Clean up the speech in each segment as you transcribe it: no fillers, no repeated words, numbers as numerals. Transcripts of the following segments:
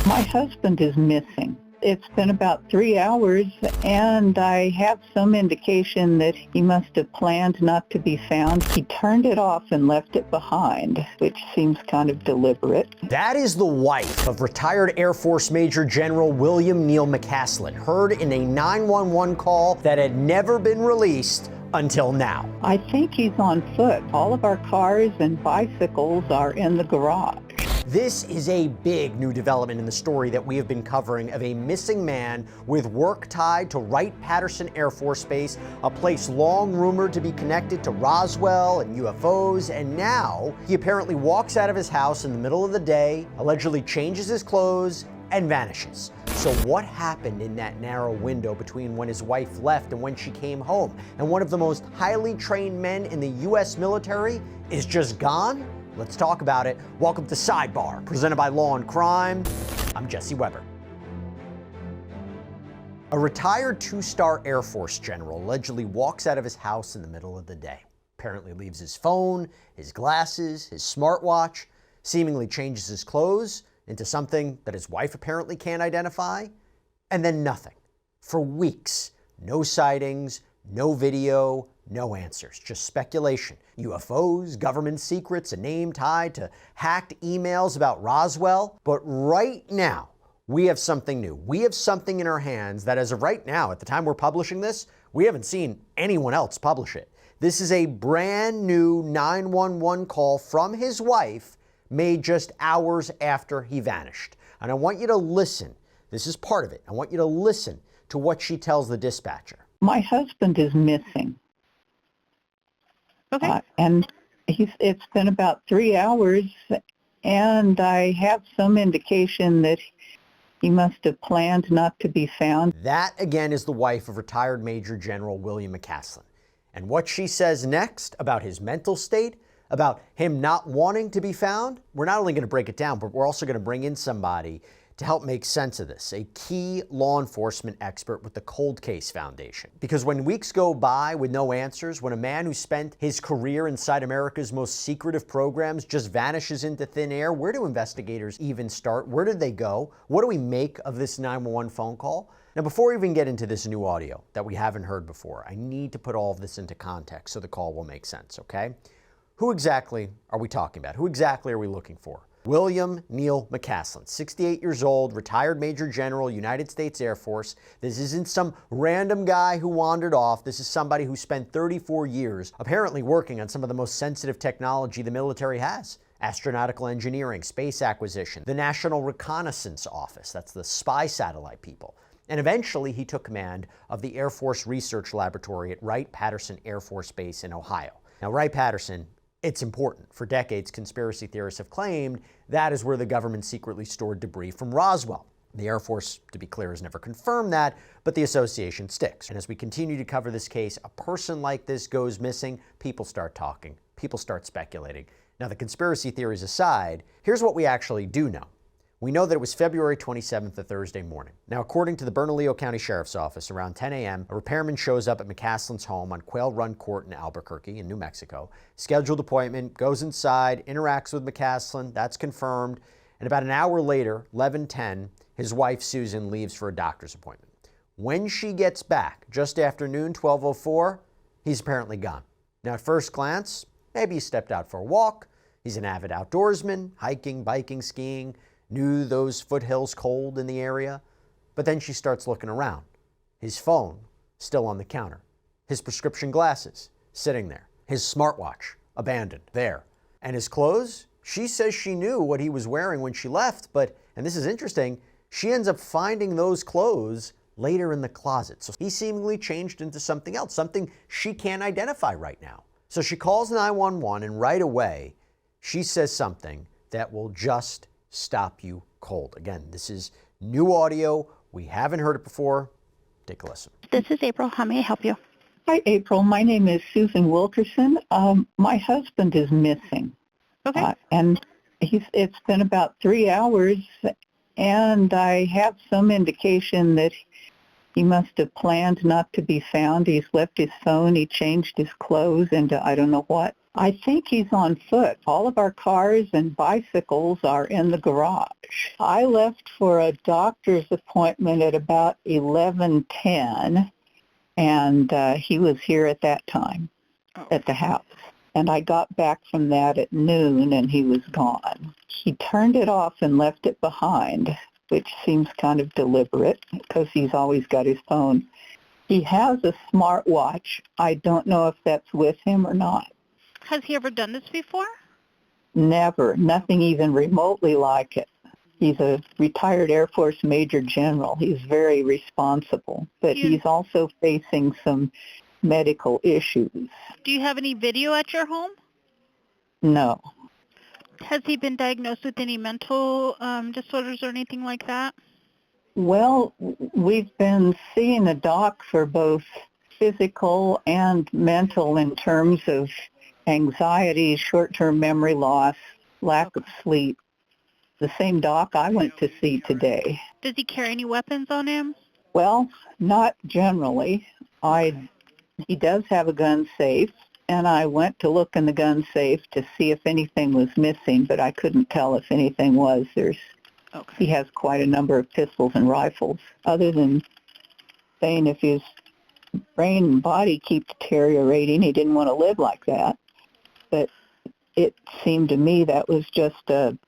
My husband is missing. It's been about 3 hours, and I have some indication that he must have planned not to be found. He turned it off and left it behind, which seems kind of deliberate. That is the wife of retired Air Force Major General William Neil McCasland, heard in a 911 call that had never been released until now. I think he's on foot. All of our cars and bicycles are in the garage. This is a big new development in the story that we have been covering of a missing man with work tied to Wright-Patterson Air Force Base, a place long rumored to be connected to Roswell and UFOs, and now he apparently walks out of his house in the middle of the day, allegedly changes his clothes, and vanishes. So what happened in that narrow window between when his wife left and when she came home? And one of the most highly trained men in the U.S. military is just gone? Let's talk about it. Welcome to Sidebar, presented by Law&Crime. I'm Jesse Weber. A retired two-star Air Force general allegedly walks out of his house in the middle of the day. Apparently leaves his phone, his glasses, his smartwatch, seemingly changes his clothes into something that his wife apparently can't identify, and then nothing. For weeks, no sightings, no video, no answers, just speculation. UFOs, government secrets, a name tied to hacked emails about Roswell. But right now, we have something new. We have something in our hands that as of right now, at the time we're publishing this, we haven't seen anyone else publish it. This is a brand new 911 call from his wife made just hours after he vanished. And I want you to listen. This is part of it. I want you to listen to what she tells the dispatcher. My husband is missing. Okay. And it's been about 3 hours, and I have some indication that he must have planned not to be found. That, again, is the wife of retired Major General William McCasland. And what she says next about his mental state, about him not wanting to be found, we're not only going to break it down, but we're also going to bring in somebody to help make sense of this, a key law enforcement expert with the Cold Case Foundation. Because when weeks go by with no answers, when a man who spent his career inside America's most secretive programs just vanishes into thin air, where do investigators even start? Where do they go? What do we make of this 911 phone call? Now, before we even get into this new audio that we haven't heard before, I need to put all of this into context so the call will make sense, okay? Who exactly are we talking about? Who exactly are we looking for? William Neil McCasland, 68 years old, retired Major General, United States Air Force. This isn't some random guy who wandered off. This is somebody who spent 34 years apparently working on some of the most sensitive technology the military has. Astronautical engineering, space acquisition, the National Reconnaissance Office, that's the spy satellite people. And eventually he took command of the Air Force Research Laboratory at Wright-Patterson Air Force Base in Ohio. Now, Wright-Patterson, it's important. For decades, conspiracy theorists have claimed that is where the government secretly stored debris from Roswell. The Air Force, to be clear, has never confirmed that, but the association sticks. And as we continue to cover this case, a person like this goes missing, people start talking, people start speculating. Now, the conspiracy theories aside, here's what we actually do know. We know that it was February 27th, a Thursday morning. Now, according to the Bernalillo County Sheriff's Office, around 10 a.m., a repairman shows up at McCasland's home on Quail Run Court in Albuquerque, in New Mexico. Scheduled appointment, goes inside, interacts with McCasland, that's confirmed. And about an hour later, 11:10, his wife, Susan, leaves for a doctor's appointment. When she gets back, just after noon, 12:04, he's apparently gone. Now, at first glance, maybe he stepped out for a walk. He's an avid outdoorsman, hiking, biking, skiing. Knew those foothills cold in the area. But then she starts looking around. His phone still on the counter. His prescription glasses sitting there. His smartwatch abandoned there. And his clothes? She says she knew what he was wearing when she left, but, and this is interesting, she ends up finding those clothes later in the closet. So he seemingly changed into something else, something she can't identify right now. So she calls 911, and right away she says something that will just stop you cold. Again, this is new audio. We haven't heard it before. Take a listen. This is April. How may I help you? Hi, April. My name is Susan Wilkerson. My husband is missing. Okay. And it's been about 3 hours, and I have some indication that he must have planned not to be found. He's left his phone. He changed his clothes into I don't know what. I think he's on foot. All of our cars and bicycles are in the garage. I left for a doctor's appointment at about 11:10, and he was here at that time at the house. And I got back from that at noon, and he was gone. He turned it off and left it behind, which seems kind of deliberate because he's always got his phone. He has a smartwatch. I don't know if that's with him or not. Has he ever done this before? Never. Nothing even remotely like it. He's a retired Air Force Major General. He's very responsible, but he's also facing some medical issues. Do you have any video at your home? No. Has he been diagnosed with any mental disorders or anything like that? Well, we've been seeing a doc for both physical and mental in terms of anxiety, short-term memory loss, lack of sleep. The same doc I went to see today. Does he carry any weapons on him? Well, not generally. He does have a gun safe, and I went to look in the gun safe to see if anything was missing, but I couldn't tell if anything was. He has quite a number of pistols and rifles. Other than saying if his brain and body keep deteriorating, he didn't want to live like that. But it seemed to me that was just a,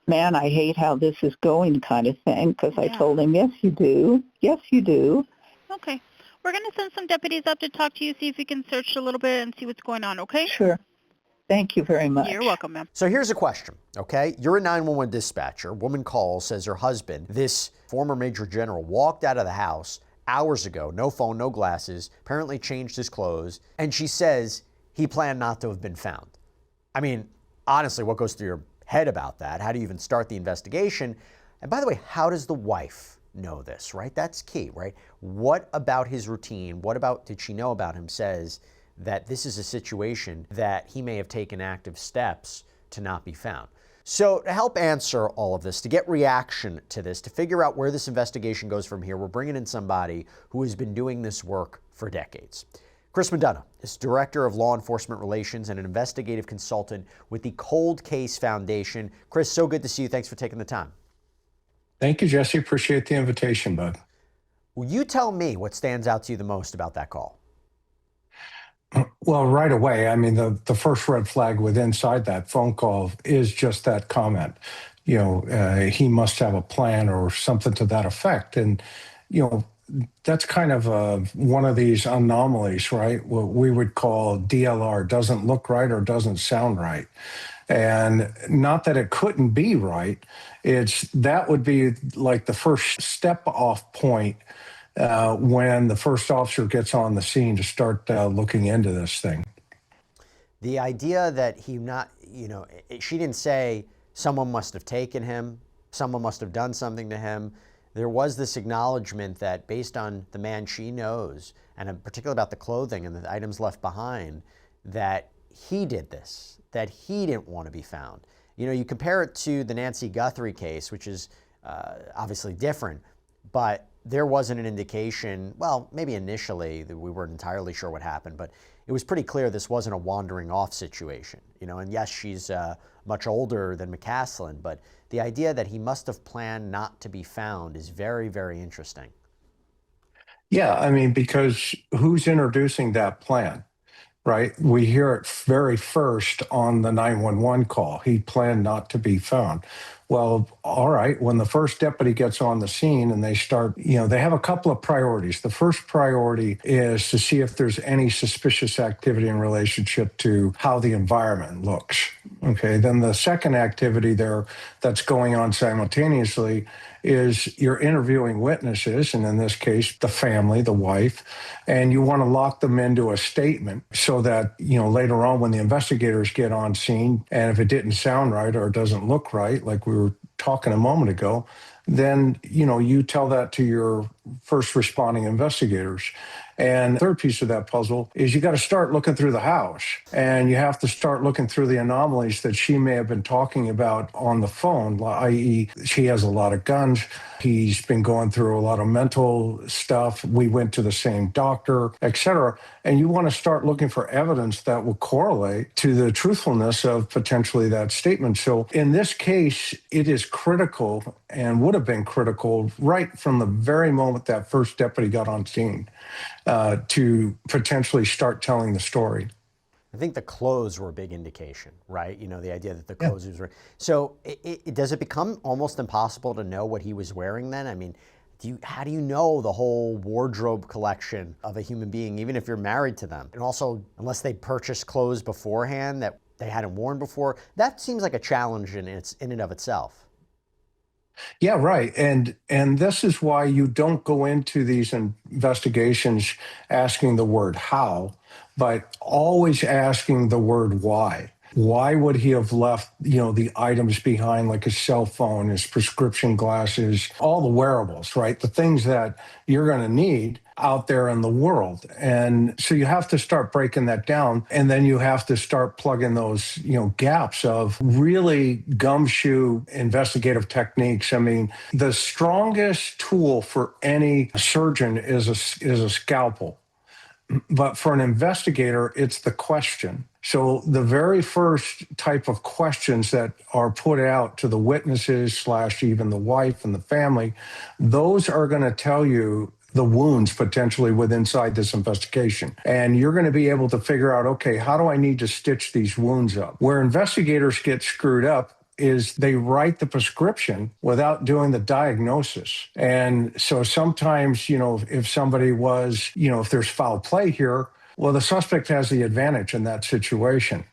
man, I hate how this is going kind of thing, because I told him, yes, you do. Yes, you do. Okay. We're going to send some deputies up to talk to you, see if we can search a little bit and see what's going on, okay? Sure. Thank you very much. You're welcome, ma'am. So here's a question, okay? You're a 911 dispatcher. Woman calls, says her husband, this former Major General, walked out of the house hours ago, no phone, no glasses, apparently changed his clothes, and she says he planned not to have been found. I mean, honestly, what goes through your head about that? How do you even start the investigation? And by the way, how does the wife know this, right? That's key, right? What about his routine? What about, did she know about him, says that this is a situation that he may have taken active steps to not be found? So to help answer all of this, to get reaction to this, to figure out where this investigation goes from here, we're bringing in somebody who has been doing this work for decades. Chris McDonough is Director of Law Enforcement Relations and an investigative consultant with the Cold Case Foundation. Chris, so good to see you. Thanks for taking the time. Thank you, Jesse. Appreciate the invitation, bud. Will you tell me what stands out to you the most about that call? Well, right away, I mean, the first red flag with inside that phone call is just that comment. You know, he must have a plan or something to that effect. And, you know, that's kind of one of these anomalies, right? What we would call DLR, doesn't look right or doesn't sound right. And not that it couldn't be right, that would be like the first step off point when the first officer gets on the scene to start looking into this thing. The idea that she didn't say someone must have taken him, someone must have done something to him. There was this acknowledgement that based on the man she knows, and particularly about the clothing and the items left behind, that he did this, that he didn't want to be found. You know, you compare it to the Nancy Guthrie case, which is obviously different, but there wasn't an indication, well, maybe initially that we weren't entirely sure what happened, but it was pretty clear this wasn't a wandering off situation. You know, and yes, she's much older than McCasland, but the idea that he must have planned not to be found is very, very interesting. Yeah, I mean, because who's introducing that plan? Right? We hear it very first on the 911 call. He planned not to be found. Well, all right, when the first deputy gets on the scene and they start, you know, they have a couple of priorities. The first priority is to see if there's any suspicious activity in relationship to how the environment looks. Okay, then the second activity there that's going on simultaneously is you're interviewing witnesses, and in this case, the family, the wife, and you want to lock them into a statement so that, you know, later on when the investigators get on scene, and if it didn't sound right or it doesn't look right, like we were talking a moment ago, then, you know, you tell that to your first responding investigators. And the third piece of that puzzle is you got to start looking through the house, and you have to start looking through the anomalies that she may have been talking about on the phone, i.e. she has a lot of guns. He's been going through a lot of mental stuff. We went to the same doctor, et cetera. And you want to start looking for evidence that will correlate to the truthfulness of potentially that statement. So in this case, it is critical and would have been critical right from the very moment that first deputy got on scene to potentially start telling the story. I think the clothes were a big indication, right? You know, the idea that the clothes was... So does it become almost impossible to know what he was wearing then? I mean, how do you know the whole wardrobe collection of a human being, even if you're married to them? And also, unless they purchased clothes beforehand that they hadn't worn before, that seems like a challenge in and of itself. Yeah, right. And this is why you don't go into these investigations asking the word how, but always asking the word why. Why would he have left, the items behind, like his cell phone, his prescription glasses, all the wearables, right? The things that you're going to need out there in the world. And so you have to start breaking that down. And then you have to start plugging those, gaps of really gumshoe investigative techniques. I mean, the strongest tool for any surgeon is a scalpel. But for an investigator, it's the question. So the very first type of questions that are put out to the witnesses / even the wife and the family, those are going to tell you the wounds potentially inside this investigation. And you're going to be able to figure out, okay, how do I need to stitch these wounds up? Where investigators get screwed up is they write the prescription without doing the diagnosis. And so sometimes, if somebody was, if there's foul play here, well, the suspect has the advantage in that situation.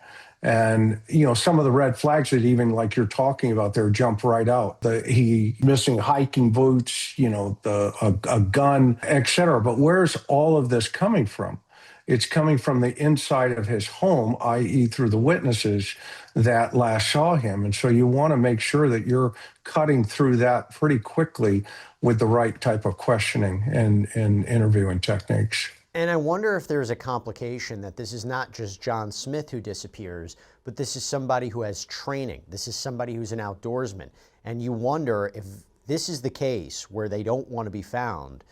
And, some of the red flags that even like you're talking about there jump right out. He missing hiking boots, a gun, et cetera. But where's all of this coming from? It's coming from the inside of his home, i.e. through the witnesses that last saw him. And so you want to make sure that you're cutting through that pretty quickly with the right type of questioning and interviewing techniques. And I wonder if there's a complication that this is not just John Smith who disappears, but this is somebody who has training. This is somebody who's an outdoorsman. And you wonder if this is the case where they don't want to be found,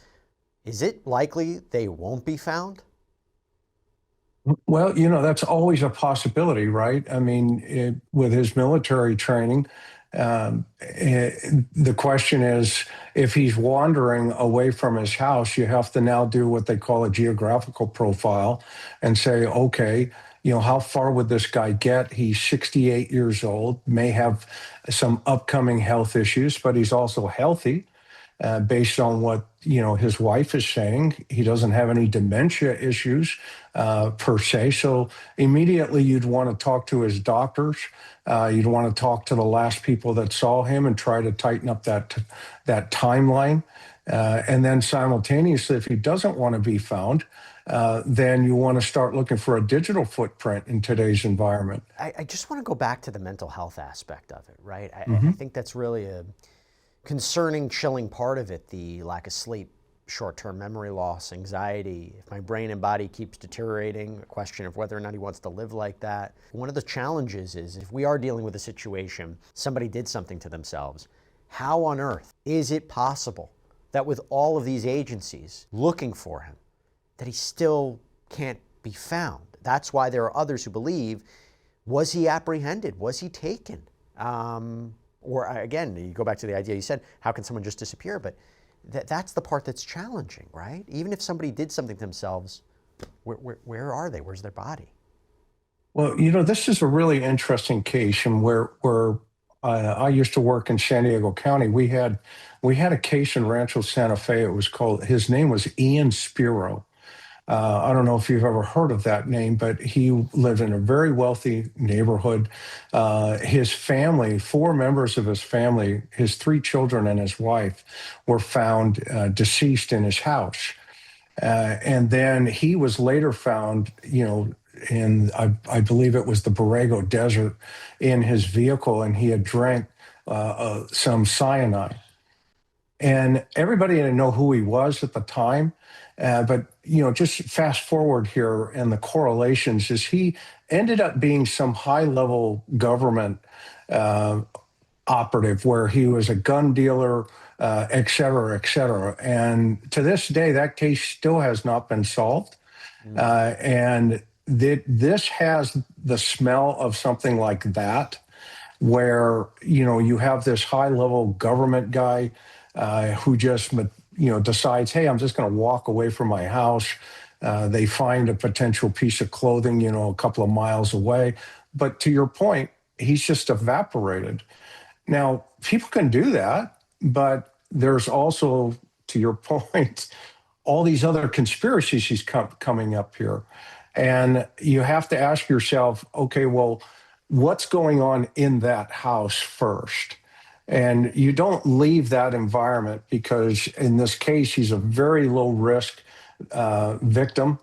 is it likely they won't be found? Well, that's always a possibility, right? I mean, with his military training, the question is, if he's wandering away from his house, you have to now do what they call a geographical profile and say, okay, how far would this guy get? He's 68 years old, may have some upcoming health issues, but he's also healthy. Based on what his wife is saying, he doesn't have any dementia issues per se. So immediately you'd want to talk to his doctors. You'd want to talk to the last people that saw him and try to tighten up that timeline. And then simultaneously, if he doesn't want to be found, then you want to start looking for a digital footprint in today's environment. I just want to go back to the mental health aspect of it, right? I think that's really a concerning, chilling part of it, the lack of sleep, short-term memory loss, anxiety. If my brain and body keeps deteriorating, a question of whether or not he wants to live like that. One of the challenges is if we are dealing with a situation, somebody did something to themselves, how on earth is it possible that with all of these agencies looking for him, that he still can't be found? That's why there are others who believe, was he apprehended? Was he taken? Or again, you go back to the idea you said, how can someone just disappear? But that's the part that's challenging, right? Even if somebody did something to themselves, where are they? Where's their body? Well, this is a really interesting case, and where I used to work in San Diego County. We had a case in Rancho Santa Fe. His name was Ian Spiro. I don't know if you've ever heard of that name, but he lived in a very wealthy neighborhood. His family, 4 members of his family, his 3 children and his wife, were found deceased in his house. And then he was later found, in, I believe it was the Borrego Desert, in his vehicle, and he had drank some cyanide. And everybody didn't know who he was at the time. But, just fast forward here and the correlations is he ended up being some high-level government operative where he was a gun dealer, et cetera, et cetera. And to this day, that case still has not been solved. And this has the smell of something like that, where, you have this high-level government guy who just, decides, hey, I'm just going to walk away from my house. They find a potential piece of clothing, a couple of miles away. But to your point, he's just evaporated. Now, people can do that, but there's also, to your point, all these other conspiracies he's coming up here. And you have to ask yourself, okay, well, what's going on in that house first? And you don't leave that environment because in this case, he's a very low risk victim,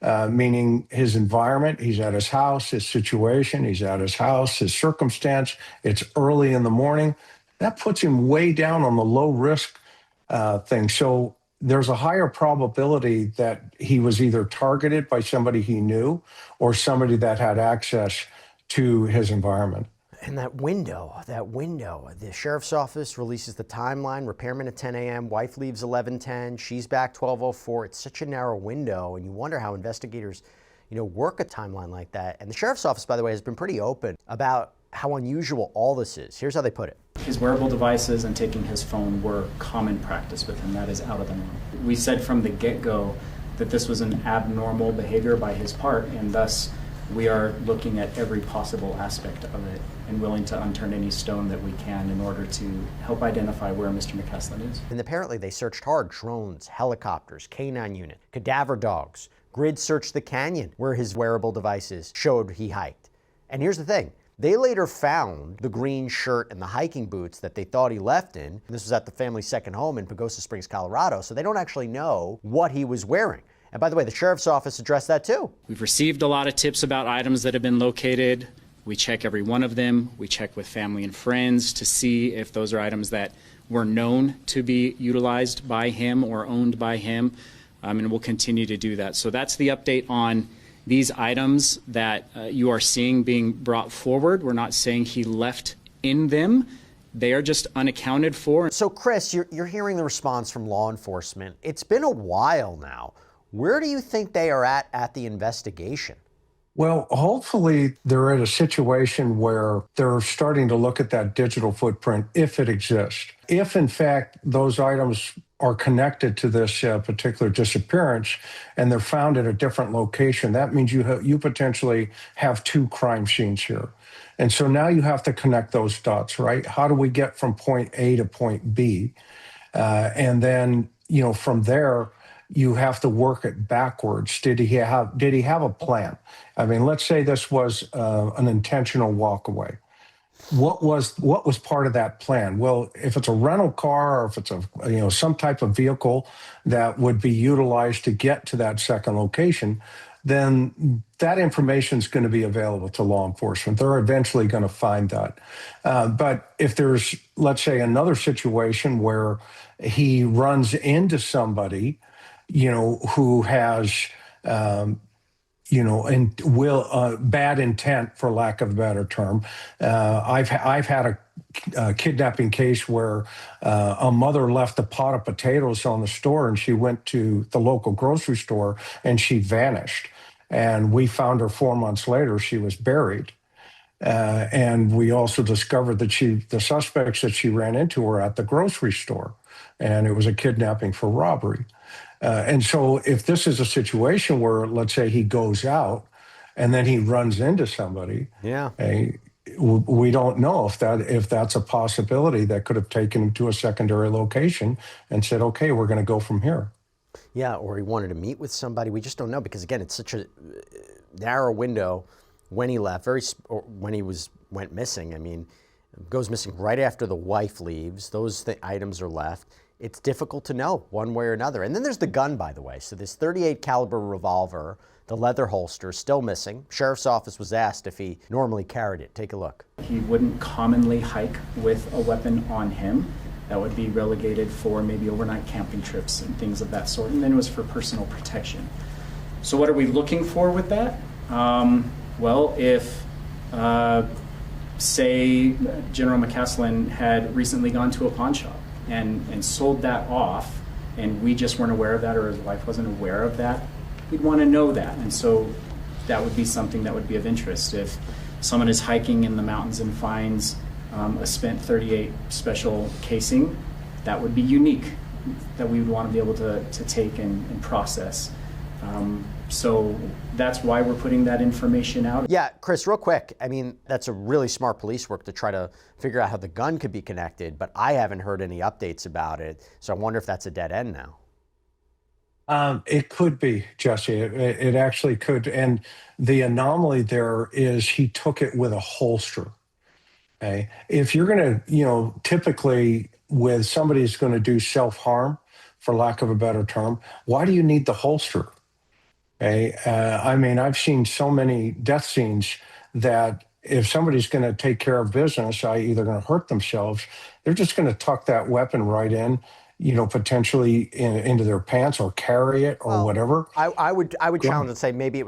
meaning his environment, he's at his house, his situation, he's at his house, his circumstance, it's early in the morning. That puts him way down on the low risk thing. So there's a higher probability that he was either targeted by somebody he knew or somebody that had access to his environment. And that window, the sheriff's office releases the timeline, repairman at 10 a.m., wife leaves 11:10, she's back 12:04. It's such a narrow window, and you wonder how investigators, work a timeline like that. And the sheriff's office, by the way, has been pretty open about how unusual all this is. Here's how they put it. His wearable devices and taking his phone were common practice with him. That is out of the norm. We said from the get-go that this was an abnormal behavior by his part, and thus we are looking at every possible aspect of it and willing to unturn any stone that we can in order to help identify where Mr. McCasland is. And apparently they searched hard: drones, helicopters, K9 unit, cadaver dogs. Grid searched the canyon where his wearable devices showed he hiked. And here's the thing. They later found the green shirt and the hiking boots that they thought he left in. This was at the family's second home in Pagosa Springs, Colorado, so they don't actually know what he was wearing. And by the way, the sheriff's office addressed that too. We've received a lot of tips about items that have been located. We check every one of them. We check with family and friends to see if those are items that were known to be utilized by him or owned by him, and we'll continue to do that. So that's the update on these items that you are seeing being brought forward. We're not saying he left in them. They are just unaccounted for. So Chris, you're hearing the response from law enforcement. It's been a while now. Where do you think they are at the investigation? Well, hopefully they're at a situation where they're starting to look at that digital footprint, if it exists. If, in fact, those items are connected to this particular disappearance and they're found at a different location, that means you potentially have two crime scenes here. And so now you have to connect those dots, right? How do we get from point A to point B? And then, from there, you have to work it backwards. Did he have a plan? I mean, let's say this was an intentional walk away. What was part of that plan? Well, if it's a rental car or if it's some type of vehicle that would be utilized to get to that second location, then that information is going to be available to law enforcement. They're eventually going to find that. But if there's, let's say, another situation where he runs into somebody, who has, and bad intent, for lack of a better term. I've had a kidnapping case where a mother left a pot of potatoes on the store, and she went to the local grocery store and she vanished. And we found her 4 months later. She was buried. And we also discovered that the suspects that she ran into were at the grocery store, and it was a kidnapping for robbery. And so if this is a situation where, let's say, he goes out and then he runs into somebody, we don't know if that's a possibility that could have taken him to a secondary location and said, okay, we're going to go from here. Yeah, or he wanted to meet with somebody. We just don't know because, again, it's such a narrow window when he left, when he went missing. I mean, goes missing right after the wife leaves. Those items are left. It's difficult to know one way or another. And then there's the gun, by the way. So this .38 caliber revolver, the leather holster, still missing. Sheriff's office was asked if he normally carried it. Take a look. He wouldn't commonly hike with a weapon on him. that would be relegated for maybe overnight camping trips and things of that sort, and then it was for personal protection. So what are we looking for with that? Well, if say General McCasland had recently gone to a pawn shop and sold that off, and we just weren't aware of that, or his wife wasn't aware of that, we'd want to know that. And so that would be something that would be of interest. If someone is hiking in the mountains and finds a spent .38 special casing, that would be unique, that we would want to be able to take and process. So that's why we're putting that information out. Yeah, Chris, real quick. I mean, that's a really smart police work to try to figure out how the gun could be connected, but I haven't heard any updates about it. So I wonder if that's a dead end now. It could be, Jesse. It actually could. And the anomaly there is he took it with a holster. Okay. If you're going to, typically with somebody who's going to do self-harm, for lack of a better term, why do you need the holster? Okay. I mean, I've seen so many death scenes that if somebody's going to take care of business, i.e. they're going to hurt themselves, they're just going to tuck that weapon right in, potentially into their pants or carry it or whatever. I would challenge and say maybe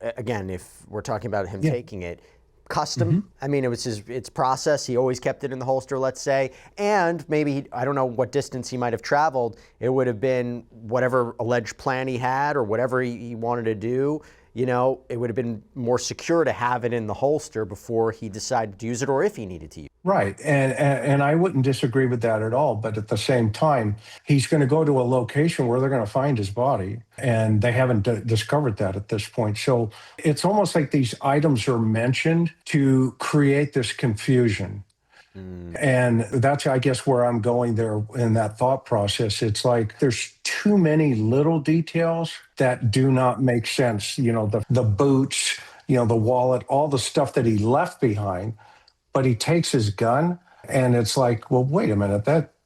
again, if we're talking about him taking it, custom. Mm-hmm. I mean, it was its process. He always kept it in the holster, let's say. And maybe, I don't know what distance he might have traveled. It would have been whatever alleged plan he had or whatever he wanted to do. It would have been more secure to have it in the holster before he decided to use it, or if he needed to use it. Right. And I wouldn't disagree with that at all. But at the same time, he's going to go to a location where they're going to find his body. And they haven't discovered that at this point. So it's almost like these items are mentioned to create this confusion. And that's, I guess, where I'm going there in that thought process. It's like there's too many little details that do not make sense. The boots, the wallet, all the stuff that he left behind. But he takes his gun, and it's like, well, wait a minute,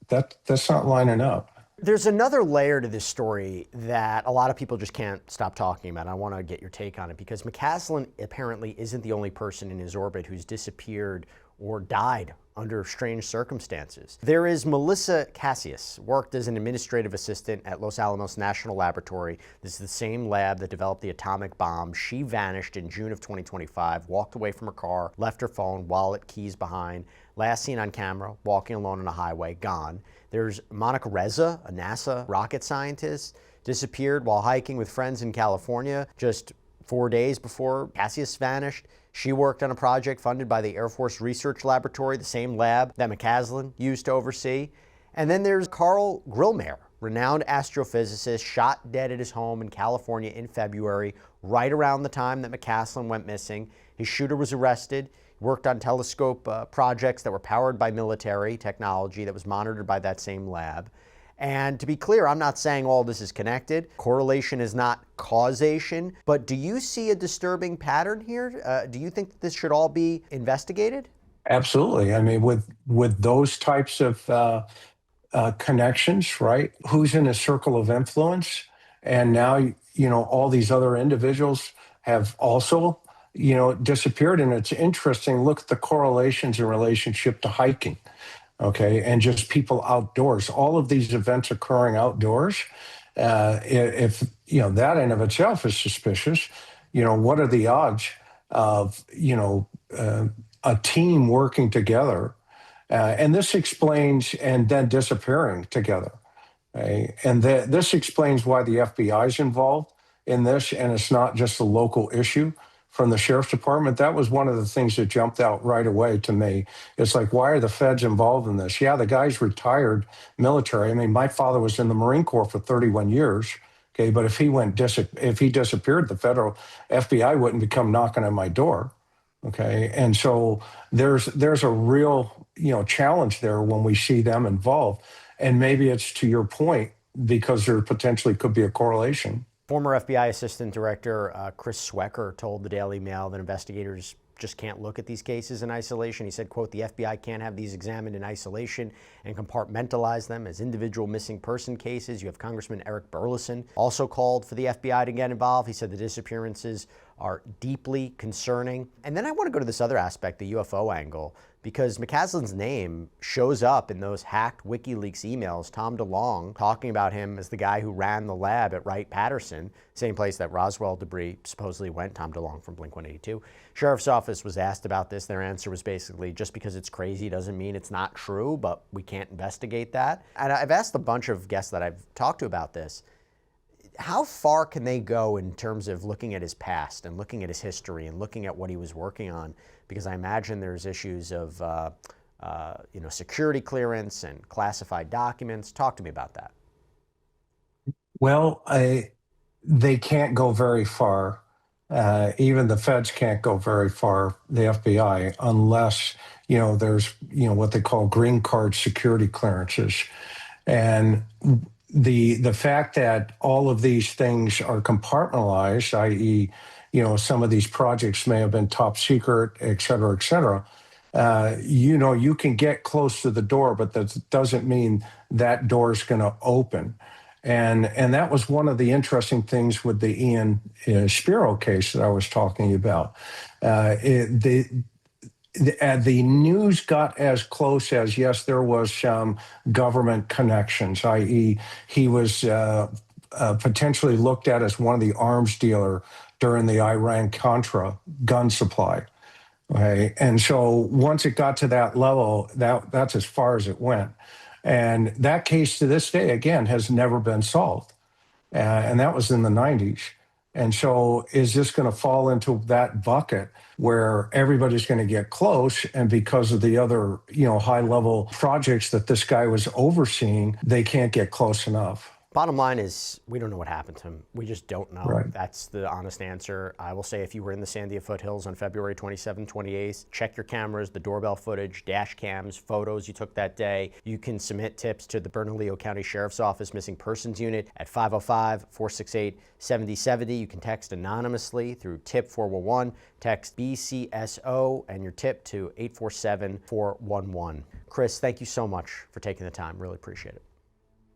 that's not lining up. There's another layer to this story that a lot of people just can't stop talking about. I want to get your take on it, because McCasland apparently isn't the only person in his orbit who's disappeared or died under strange circumstances. There is Melissa Cassius, worked as an administrative assistant at Los Alamos National Laboratory. This is the same lab that developed the atomic bomb. She vanished in June of 2025, walked away from her car, left her phone, wallet, keys behind. Last seen on camera, walking alone on a highway, gone. There's Monica Reza, a NASA rocket scientist, disappeared while hiking with friends in California just 4 days before Cassius vanished. She worked on a project funded by the Air Force Research Laboratory, the same lab that McCasland used to oversee. And then there's Carl Grillmeyer, renowned astrophysicist, shot dead at his home in California in February, right around the time that McCasland went missing. His shooter was arrested. He worked on telescope projects that were powered by military technology that was monitored by that same lab. And to be clear, I'm not saying all this is connected. Correlation is not causation. But do you see a disturbing pattern here? Do you think that this should all be investigated? Absolutely. I mean, with those types of connections, right? Who's in a circle of influence? And now, all these other individuals have also, disappeared. And it's interesting. Look at the correlations in relationship to hiking. Okay, and just people outdoors. All of these events occurring outdoors. If that in of itself is suspicious, what are the odds of a team working together, and this explains, and then disappearing together, okay? And this explains why the FBI is involved in this, and it's not just a local issue. From the sheriff's department, that was one of the things that jumped out right away to me. It's like, why are the feds involved in this? Yeah, the guy's retired military. I mean, my father was in the Marine Corps for 31 years. Okay, but if he disappeared, the federal FBI wouldn't come knocking on my door. Okay, and so there's a real challenge there when we see them involved, and maybe it's to your point because there potentially could be a correlation. Former FBI Assistant Director Chris Swecker told the Daily Mail that investigators just can't look at these cases in isolation. He said, quote, "The FBI can't have these examined in isolation and compartmentalize them as individual missing person cases." You have Congressman Eric Burleson also called for the FBI to get involved. He said the disappearances are deeply concerning. And then I want to go to this other aspect, the UFO angle. because McCasland's name shows up in those hacked WikiLeaks emails. Tom DeLonge talking about him as the guy who ran the lab at Wright-Patterson, same place that Roswell debris supposedly went. Tom DeLonge from Blink-182. Sheriff's office was asked about this. Their answer was basically, just because it's crazy doesn't mean it's not true, but we can't investigate that. And I've asked a bunch of guests that I've talked to about this, how far can they go in terms of looking at his past and looking at his history and looking at what he was working on? Because I imagine there's issues of security clearance and classified documents. Talk to me about that. Well, they can't go very far. Even the feds can't go very far, the FBI, unless, there's, what they call green card security clearances. And the fact that all of these things are compartmentalized, i.e., some of these projects may have been top secret, et cetera, you can get close to the door, but that doesn't mean that door is going to open. And that was one of the interesting things with the Ian Spiro case that I was talking about. The news got as close as, yes, there was some government connections, i.e., he was potentially looked at as one of the arms dealer during the Iran-Contra gun supply. Okay? And so once it got to that level, that's as far as it went. And that case to this day, again, has never been solved. And that was in the 90s. And so is this going to fall into that bucket where everybody's going to get close, and because of the other, high-level projects that this guy was overseeing, they can't get close enough? Bottom line is, we don't know what happened to him. We just don't know. Right. That's the honest answer. I will say, if you were in the Sandia foothills on February 27th, 28th, check your cameras, the doorbell footage, dash cams, photos you took that day. You can submit tips to the Bernalillo County Sheriff's Office Missing Persons Unit at 505-468-7070. You can text anonymously through tip 411, text BCSO and your tip to 847-411. Chris, thank you so much for taking the time. Really appreciate it.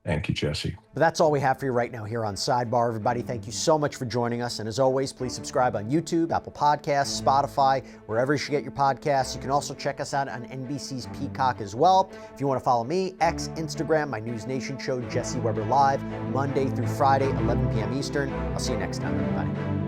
Thank you, Jesse. But that's all we have for you right now here on Sidebar. Everybody, thank you so much for joining us. And as always, please subscribe on YouTube, Apple Podcasts, Spotify, wherever you should get your podcasts. You can also check us out on NBC's Peacock as well. If you want to follow me, X, Instagram, my News Nation show, Jesse Weber Live, Monday through Friday, 11 p.m. Eastern. I'll see you next time, everybody.